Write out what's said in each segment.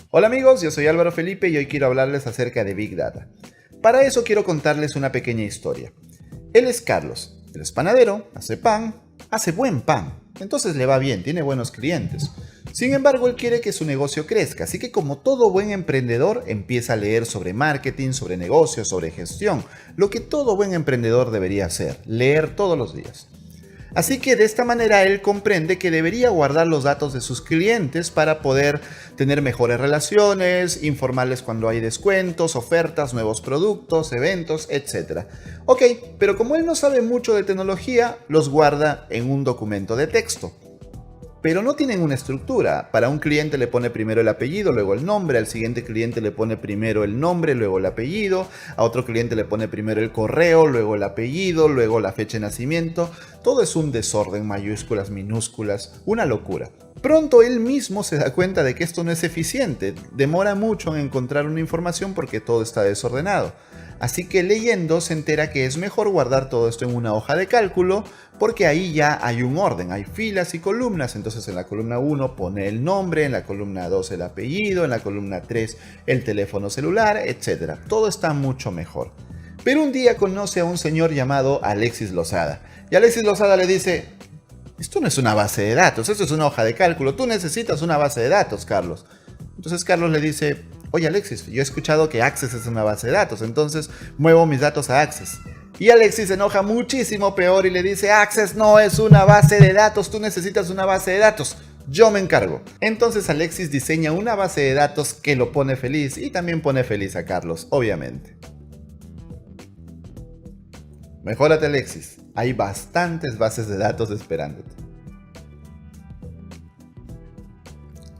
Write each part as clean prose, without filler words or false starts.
Hola amigos, yo soy Álvaro Felipe y hoy quiero hablarles acerca de Big Data. Para eso quiero contarles una pequeña historia. Él es Carlos, él es panadero, hace pan, hace buen pan, entonces le va bien, tiene buenos clientes. Sin embargo, él quiere que su negocio crezca, así que como todo buen emprendedor empieza a leer sobre marketing, sobre negocios, sobre gestión, lo que todo buen emprendedor debería hacer, leer todos los días. Así que de esta manera él comprende que debería guardar los datos de sus clientes para poder tener mejores relaciones, informarles cuando hay descuentos, ofertas, nuevos productos, eventos, etc. Ok, pero como él no sabe mucho de tecnología, los guarda en un documento de texto. Pero no tienen una estructura. Para un cliente le pone primero el apellido, luego el nombre, al siguiente cliente le pone primero el nombre, luego el apellido, a otro cliente le pone primero el correo, luego el apellido, luego la fecha de nacimiento. Todo es un desorden, mayúsculas, minúsculas, una locura. Pronto él mismo se da cuenta de que esto no es eficiente, demora mucho en encontrar una información porque todo está desordenado. Así que leyendo se entera que es mejor guardar todo esto en una hoja de cálculo porque ahí ya hay un orden, hay filas y columnas. Entonces en la columna 1 pone el nombre, en la columna 2 el apellido, en la columna 3 el teléfono celular, etc. Todo está mucho mejor. Pero un día conoce a un señor llamado Alexis Lozada. Y Alexis Lozada le dice: esto no es una base de datos, esto es una hoja de cálculo, tú necesitas una base de datos, Carlos. Entonces Carlos le dice: oye Alexis, yo he escuchado que Access es una base de datos, entonces muevo mis datos a Access. Y Alexis se enoja muchísimo peor y le dice: Access no es una base de datos, tú necesitas una base de datos, yo me encargo. Entonces Alexis diseña una base de datos que lo pone feliz y también pone feliz a Carlos, obviamente. Mejórate Alexis, hay bastantes bases de datos esperándote.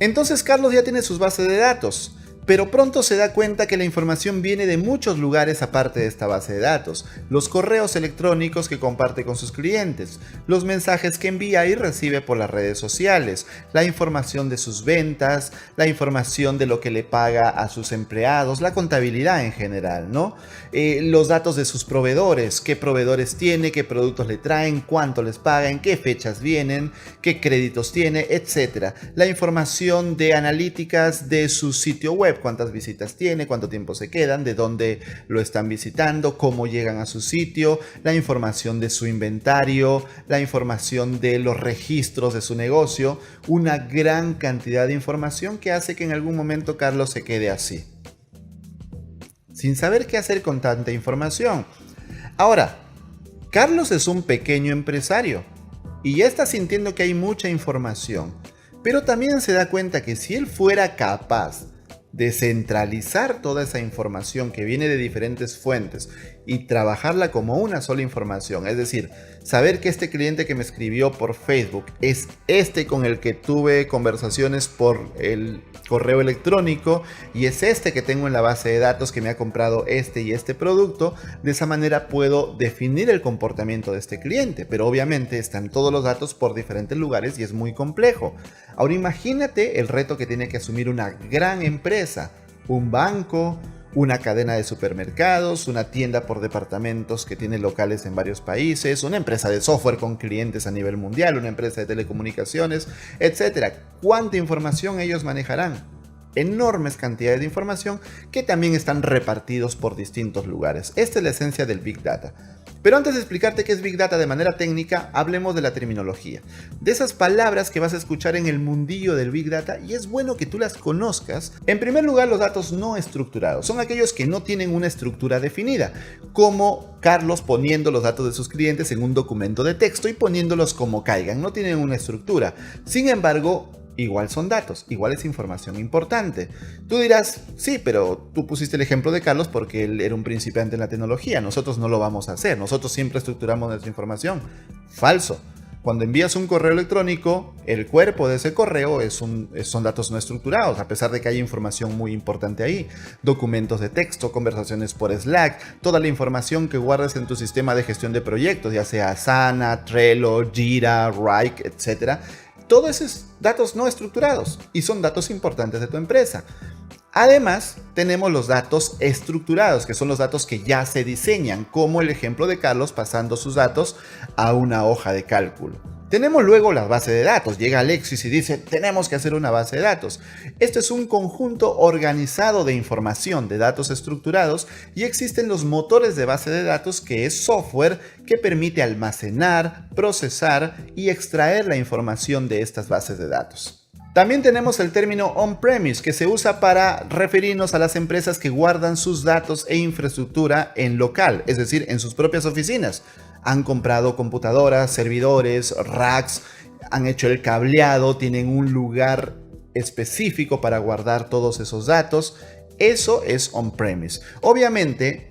Entonces Carlos ya tiene sus bases de datos, pero pronto se da cuenta que la información viene de muchos lugares aparte de esta base de datos. Los correos electrónicos que comparte con sus clientes, los mensajes que envía y recibe por las redes sociales, la información de sus ventas, la información de lo que le paga a sus empleados, la contabilidad en general, ¿no? Los datos de sus proveedores, qué proveedores tiene, qué productos le traen, cuánto les pagan, qué fechas vienen, qué créditos tiene, etc. La información de analíticas de su sitio web, cuántas visitas tiene, cuánto tiempo se quedan, de dónde lo están visitando, cómo llegan a su sitio, la información de su inventario, la información de los registros de su negocio, una gran cantidad de información que hace que en algún momento Carlos se quede así, sin saber qué hacer con tanta información. Ahora, Carlos es un pequeño empresario y ya está sintiendo que hay mucha información, pero también se da cuenta que si él fuera capaz de centralizar toda esa información que viene de diferentes fuentes y trabajarla como una sola información, es decir, saber que este cliente que me escribió por Facebook es este con el que tuve conversaciones por el correo electrónico y es este que tengo en la base de datos que me ha comprado este y este producto. De esa manera puedo definir el comportamiento de este cliente, pero obviamente están todos los datos por diferentes lugares y es muy complejo. Ahora imagínate el reto que tiene que asumir una gran empresa, un banco, una cadena de supermercados, una tienda por departamentos que tiene locales en varios países, una empresa de software con clientes a nivel mundial, una empresa de telecomunicaciones, etc. ¿Cuánta información ellos manejarán? Enormes cantidades de información que también están repartidos por distintos lugares. Esta es la esencia del Big Data. Pero antes de explicarte qué es Big Data de manera técnica, hablemos de la terminología. De esas palabras que vas a escuchar en el mundillo del Big Data, y es bueno que tú las conozcas. En primer lugar, los datos no estructurados. Son aquellos que no tienen una estructura definida, como Carlos poniendo los datos de sus clientes en un documento de texto y poniéndolos como caigan. No tienen una estructura. Sin embargo, igual son datos, igual es información importante. Tú dirás: sí, pero tú pusiste el ejemplo de Carlos porque él era un principiante en la tecnología. Nosotros no lo vamos a hacer. Nosotros siempre estructuramos nuestra información. Falso. Cuando envías un correo electrónico, el cuerpo de ese correo son datos no estructurados, a pesar de que hay información muy importante ahí. Documentos de texto, conversaciones por Slack, toda la información que guardas en tu sistema de gestión de proyectos, ya sea Asana, Trello, Jira, Wrike, etc. Todos esos datos no estructurados y son datos importantes de tu empresa. Además, tenemos los datos estructurados, que son los datos que ya se diseñan, como el ejemplo de Carlos pasando sus datos a una hoja de cálculo. Tenemos luego la base de datos. Llega Alexis y dice, tenemos que hacer una base de datos. Esto es un conjunto organizado de información, de datos estructurados, y existen los motores de base de datos, que es software que permite almacenar, procesar y extraer la información de estas bases de datos. También tenemos el término on-premise, que se usa para referirnos a las empresas que guardan sus datos e infraestructura en local, es decir, en sus propias oficinas. Han comprado computadoras, servidores, racks, han hecho el cableado, tienen un lugar específico para guardar todos esos datos. Eso es on-premise. Obviamente,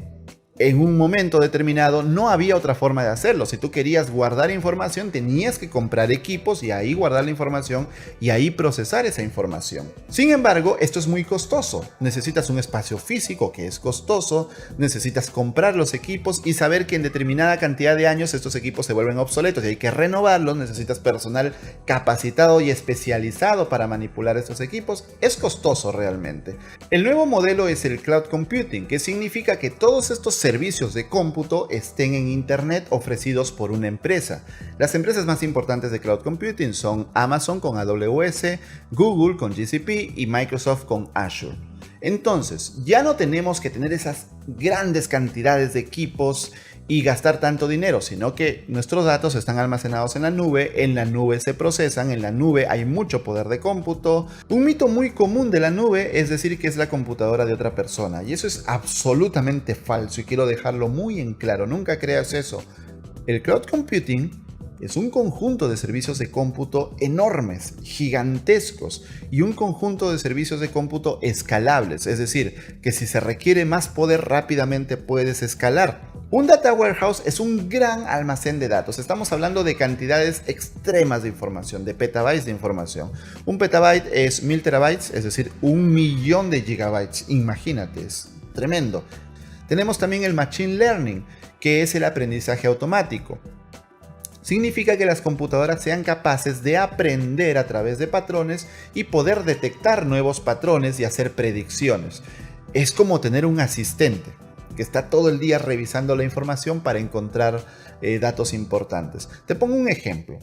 en un momento determinado no había otra forma de hacerlo. Si tú querías guardar información, tenías que comprar equipos y ahí guardar la información y ahí procesar esa información. Sin embargo, esto es muy costoso. Necesitas un espacio físico que es costoso, necesitas comprar los equipos y saber que en determinada cantidad de años estos equipos se vuelven obsoletos y hay que renovarlos. Necesitas personal capacitado y especializado para manipular estos equipos. Es costoso realmente. El nuevo modelo es el cloud computing, que significa que todos estos servicios de cómputo estén en internet ofrecidos por una empresa. Las empresas más importantes de cloud computing son Amazon con AWS, Google con GCP y Microsoft con Azure. Entonces, ya no tenemos que tener esas grandes cantidades de equipos y gastar tanto dinero, sino que nuestros datos están almacenados en la nube se procesan, en la nube hay mucho poder de cómputo. Un mito muy común de la nube es decir que es la computadora de otra persona, y eso es absolutamente falso y quiero dejarlo muy en claro, nunca creas eso. El cloud computing es un conjunto de servicios de cómputo enormes, gigantescos, y un conjunto de servicios de cómputo escalables, es decir, que si se requiere más poder rápidamente puedes escalar. Un data warehouse es un gran almacén de datos. Estamos hablando de cantidades extremas de información, de petabytes de información. Un petabyte es 1000 terabytes, es decir, 1.000.000 de gigabytes. Imagínate, es tremendo. Tenemos también el machine learning, que es el aprendizaje automático. Significa que las computadoras sean capaces de aprender a través de patrones y poder detectar nuevos patrones y hacer predicciones. Es como tener un asistente que está todo el día revisando la información para encontrar datos importantes. Te pongo un ejemplo.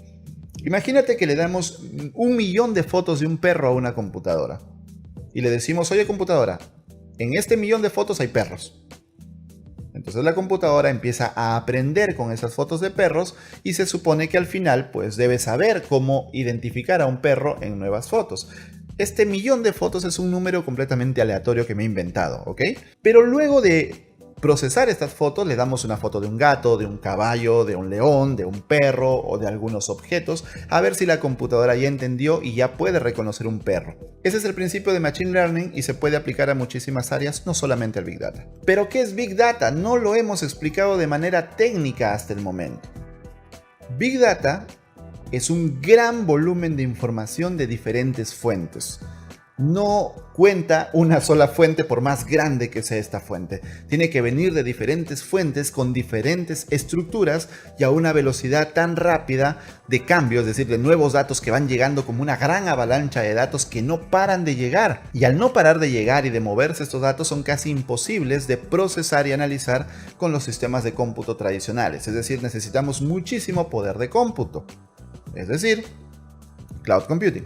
Imagínate que le damos 1.000.000 de fotos de un perro a una computadora y le decimos, oye computadora, en este 1.000.000 de fotos hay perros. Entonces la computadora empieza a aprender con esas fotos de perros y se supone que al final pues debe saber cómo identificar a un perro en nuevas fotos. Este 1.000.000 de fotos es un número completamente aleatorio que me he inventado, ¿ok? Pero luego de procesar estas fotos le damos una foto de un gato, de un caballo, de un león, de un perro o de algunos objetos, a ver si la computadora ya entendió y ya puede reconocer un perro. Ese es el principio de Machine Learning y se puede aplicar a muchísimas áreas, no solamente al Big Data. ¿Pero qué es Big Data? No lo hemos explicado de manera técnica hasta el momento. Big Data es un gran volumen de información de diferentes fuentes. No cuenta una sola fuente por más grande que sea esta fuente. Tiene que venir de diferentes fuentes con diferentes estructuras y a una velocidad tan rápida de cambio, es decir, de nuevos datos que van llegando como una gran avalancha de datos que no paran de llegar. Y al no parar de llegar y de moverse estos datos son casi imposibles de procesar y analizar con los sistemas de cómputo tradicionales. Es decir, necesitamos muchísimo poder de cómputo. Es decir, cloud computing.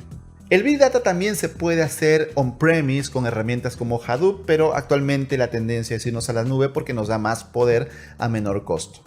El Big Data también se puede hacer on-premise con herramientas como Hadoop, pero actualmente la tendencia es irnos a la nube porque nos da más poder a menor costo.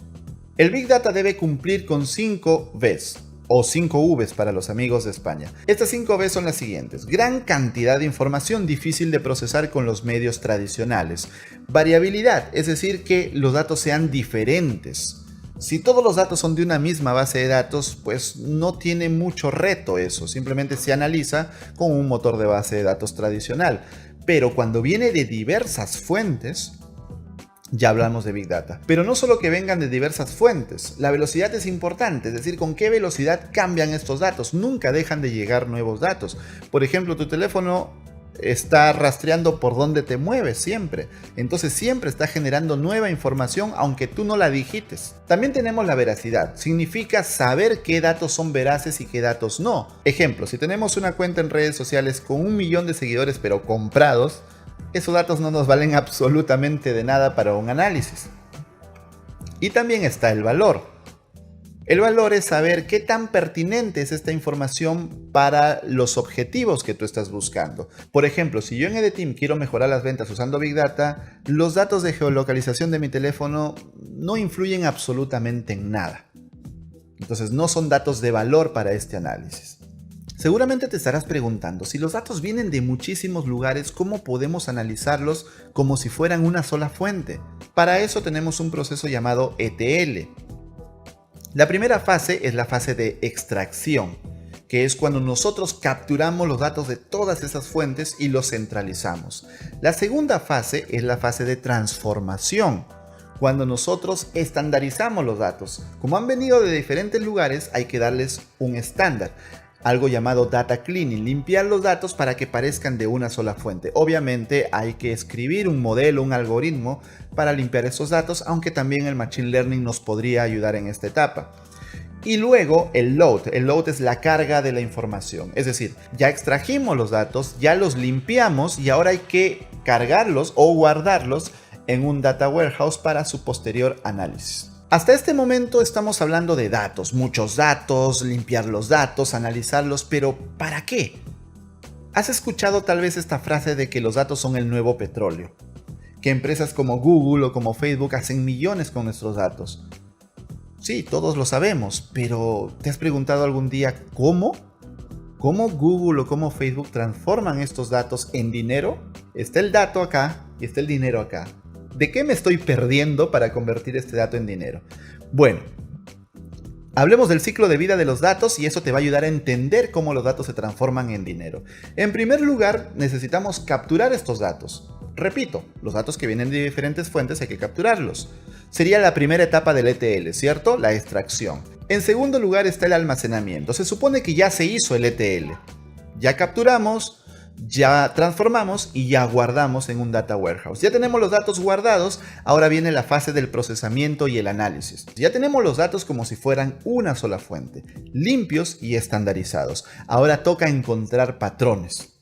El Big Data debe cumplir con 5 Vs, o 5 Vs para los amigos de España. Estas 5 Vs son las siguientes: gran cantidad de información difícil de procesar con los medios tradicionales. Variabilidad, es decir, que los datos sean diferentes. Si todos los datos son de una misma base de datos, pues no tiene mucho reto eso, simplemente se analiza con un motor de base de datos tradicional. Pero cuando viene de diversas fuentes, ya hablamos de Big Data. Pero no solo que vengan de diversas fuentes, la velocidad es importante, es decir, con qué velocidad cambian estos datos. Nunca dejan de llegar nuevos datos. Por ejemplo, tu teléfono está rastreando por dónde te mueves siempre. Entonces siempre está generando nueva información aunque tú no la digites. También tenemos la veracidad. Significa saber qué datos son veraces y qué datos no. Ejemplo, si tenemos una cuenta en redes sociales con 1.000.000 de seguidores pero comprados, esos datos no nos valen absolutamente de nada para un análisis. Y también está el valor. El valor es saber qué tan pertinente es esta información para los objetivos que tú estás buscando. Por ejemplo, si yo en EDETEAM quiero mejorar las ventas usando Big Data, los datos de geolocalización de mi teléfono no influyen absolutamente en nada. Entonces no son datos de valor para este análisis. Seguramente te estarás preguntando, si los datos vienen de muchísimos lugares, ¿cómo podemos analizarlos como si fueran una sola fuente? Para eso tenemos un proceso llamado ETL. La primera fase es la fase de extracción, que es cuando nosotros capturamos los datos de todas esas fuentes y los centralizamos. La segunda fase es la fase de transformación, cuando nosotros estandarizamos los datos. Como han venido de diferentes lugares, hay que darles un estándar. Algo llamado data cleaning, limpiar los datos para que parezcan de una sola fuente. Obviamente hay que escribir un modelo, un algoritmo para limpiar esos datos, aunque también el Machine Learning nos podría ayudar en esta etapa. Y luego el load es la carga de la información, es decir, ya extrajimos los datos, ya los limpiamos y ahora hay que cargarlos o guardarlos en un data warehouse para su posterior análisis. Hasta este momento estamos hablando de datos, muchos datos, limpiar los datos, analizarlos, pero ¿para qué? ¿Has escuchado tal vez esta frase de que los datos son el nuevo petróleo? Que empresas como Google o como Facebook hacen millones con nuestros datos. Sí, todos lo sabemos, pero ¿te has preguntado algún día cómo? ¿Cómo Google o cómo Facebook transforman estos datos en dinero? Está el dato acá y está el dinero acá. ¿De qué me estoy perdiendo para convertir este dato en dinero? Bueno, hablemos del ciclo de vida de los datos y eso te va a ayudar a entender cómo los datos se transforman en dinero. En primer lugar, necesitamos capturar estos datos. Repito, los datos que vienen de diferentes fuentes hay que capturarlos. Sería la primera etapa del ETL, ¿cierto? La extracción. En segundo lugar está el almacenamiento. Se supone que ya se hizo el ETL. Ya capturamos, ya transformamos y ya guardamos en un data warehouse. Ya tenemos los datos guardados, ahora viene la fase del procesamiento y el análisis. Ya tenemos los datos como si fueran una sola fuente, limpios y estandarizados. Ahora toca encontrar patrones.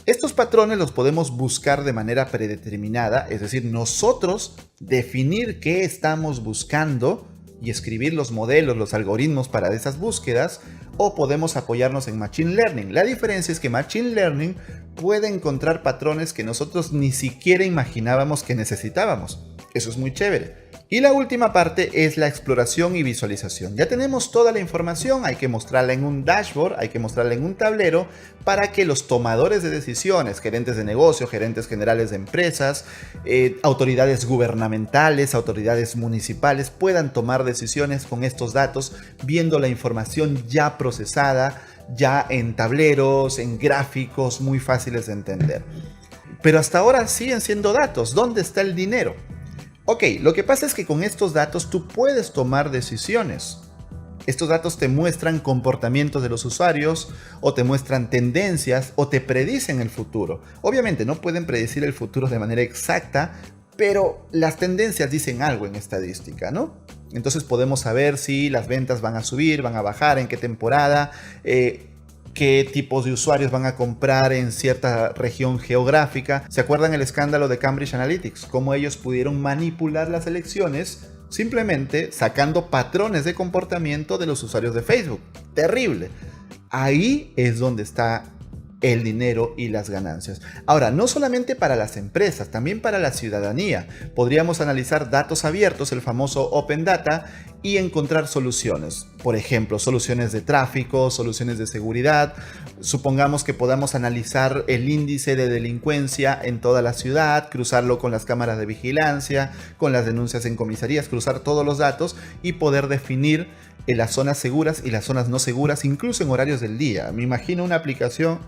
Estos patrones los podemos buscar de manera predeterminada, es decir, nosotros definir qué estamos buscando y escribir los modelos, los algoritmos para esas búsquedas, o podemos apoyarnos en Machine Learning. La diferencia es que Machine Learning puede encontrar patrones que nosotros ni siquiera imaginábamos que necesitábamos. Eso es muy chévere. Y la última parte es la exploración y visualización. Ya tenemos toda la información, hay que mostrarla en un dashboard, hay que mostrarla en un tablero para que los tomadores de decisiones, gerentes de negocio, gerentes generales de empresas, autoridades gubernamentales, autoridades municipales puedan tomar decisiones con estos datos, viendo la información ya procesada, ya en tableros, en gráficos muy fáciles de entender. Pero hasta ahora siguen siendo datos. ¿Dónde está el dinero? Ok, lo que pasa es que con estos datos tú puedes tomar decisiones. Estos datos te muestran comportamientos de los usuarios, o te muestran tendencias, o te predicen el futuro. Obviamente no pueden predecir el futuro de manera exacta, pero las tendencias dicen algo en estadística, ¿no? Entonces podemos saber si las ventas van a subir, van a bajar, en qué temporada, qué tipos de usuarios van a comprar en cierta región geográfica. ¿Se acuerdan el escándalo de Cambridge Analytica? Cómo ellos pudieron manipular las elecciones simplemente sacando patrones de comportamiento de los usuarios de Facebook. Terrible. Ahí es donde está el dinero y las ganancias. Ahora, no solamente para las empresas, también para la ciudadanía. Podríamos analizar datos abiertos, el famoso Open Data, y encontrar soluciones. Por ejemplo, soluciones de tráfico, soluciones de seguridad. Supongamos que podamos analizar el índice de delincuencia en toda la ciudad, cruzarlo con las cámaras de vigilancia, con las denuncias en comisarías, cruzar todos los datos y poder definir las zonas seguras y las zonas no seguras, incluso en horarios del día. Me imagino una aplicación,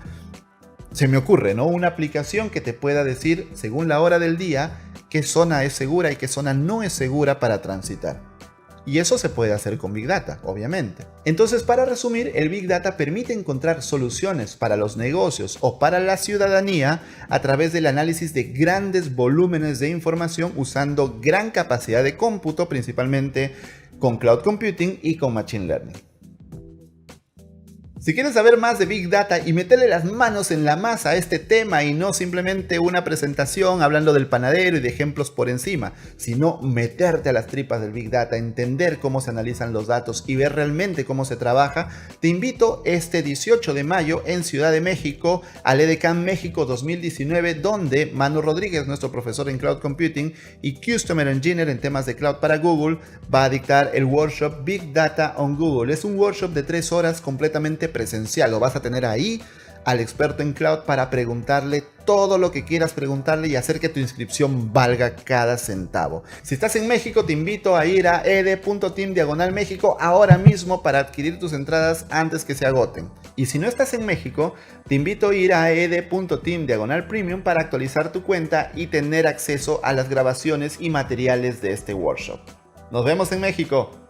se me ocurre, ¿no? Una aplicación que te pueda decir, según la hora del día, qué zona es segura y qué zona no es segura para transitar. Y eso se puede hacer con Big Data, obviamente. Entonces, para resumir, el Big Data permite encontrar soluciones para los negocios o para la ciudadanía a través del análisis de grandes volúmenes de información usando gran capacidad de cómputo, principalmente con Cloud Computing y con Machine Learning. Si quieres saber más de Big Data y meterle las manos en la masa a este tema y no simplemente una presentación hablando del panadero y de ejemplos por encima, sino meterte a las tripas del Big Data, entender cómo se analizan los datos y ver realmente cómo se trabaja, te invito este 18 de mayo en Ciudad de México al EDCAM México 2019, donde Manu Rodríguez, nuestro profesor en Cloud Computing y Customer Engineer en temas de Cloud para Google, va a dictar el workshop Big Data on Google. Es un workshop de 3 horas completamente presencial. Lo vas a tener ahí al experto en cloud para preguntarle todo lo que quieras preguntarle y hacer que tu inscripción valga cada centavo. Si estás en México, te invito a ir a ed.team/México ahora mismo para adquirir tus entradas antes que se agoten. Y si no estás en México, te invito a ir a ed.team/Premium para actualizar tu cuenta y tener acceso a las grabaciones y materiales de este workshop. Nos vemos en México.